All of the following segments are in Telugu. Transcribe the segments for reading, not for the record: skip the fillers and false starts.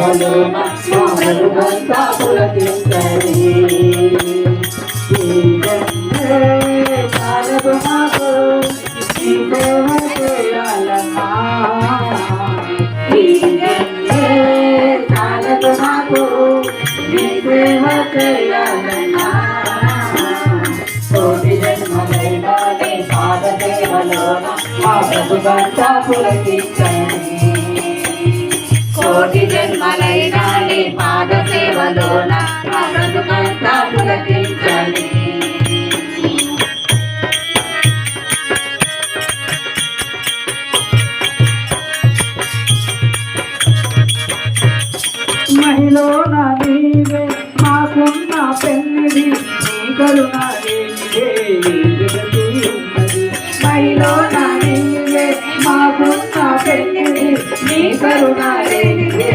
సేవలోన మా బ్రతుకంతా పులకించని చాలదు మాకు నీ సేవ చేయాలన్నా చాలదు మాకు నీ సేవ చేయాలన్నా కోటి జన్మలైనా నీ పాద సేవలోన మా బ్రతుకంతా పులకించని కోటి జన్మలైనా నీ పాద సేవలోన మా బ్రతుకంతా పులకించని మహిళన నీవే మాకున్న పెన్నిది నీ కరుణ లేనిదే జగతి ఉన్నది మహిళన నీవే మాకున్న పెన్నిది నీ కరుణ లేనిదే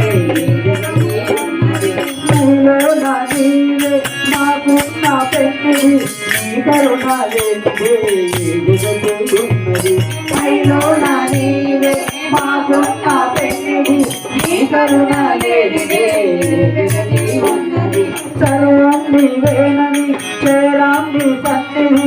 జగతి ఉన్నది మహిళన నీవే మాకున్న పెన్నిది నీ కరుణ లేనిదే జగతి ఉన్నది మహిళన నీవే మాకున్న పెన్నిది నీ కరుణ లేనిదే జగతి ఉన్నది సర్వం నీవేనని చేరాం నీ సన్నిధి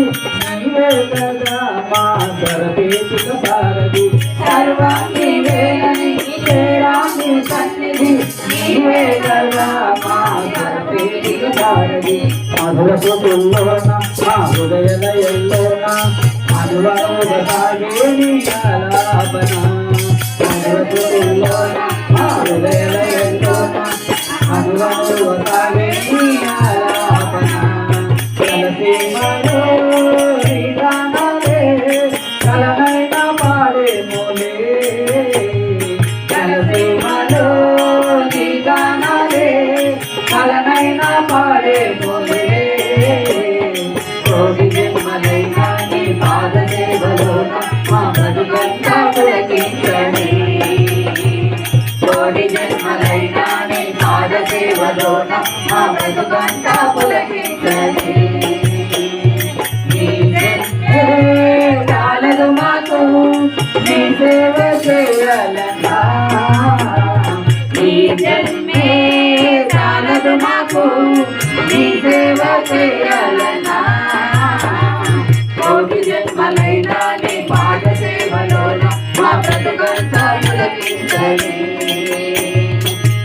నీవే కదా మా సర్వేతిక సారథి సర్వం నీవేనని చేరాం నీ సన్నిధి నీవే కదా మా సర్వేతిక సారథి మధుర స్వతుల్లోన మా హృదయ లయల్లోన అనువనుగ సాగే నీ ఆలాపన మధుర స్వతుల్లోన మా హృదయ లయల్లోన అనువనుగ సాగే నీ ఆలాపన కలసీమలో నీ గానలే కలనైనా పాడేమోలే కలసీమలో నీ గానలే కలనైనా పాడేమోలే కోటి జన్మలైనా నీ పాద సేవలోన మా బ్రతుకంతా పులకించని కోటి జన్మలైనా నీ పాద సేవలోన మా బ్రతుకంతా పులకించని చాలదు మాకు నీ సేవ చేయాలన్నా నీ జన్మే చాలదు మాకు నీ సేవ చేయాలన్నా కోటి జన్మలైనా నీ పాద సేవలోన మా బ్రతుకంతా పులకించని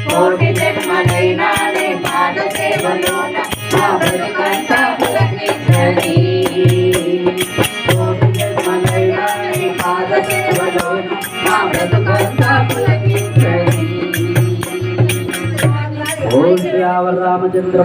కోటి జన్మలైనా నీ పాద సేవలోన మా బ్రతుకంతా పులకించని కోటి జన్మలైనా నీ పాద సేవలోన మా బ్రతుకంతా పులకించని ఓం శ్రీ రామచంద్ర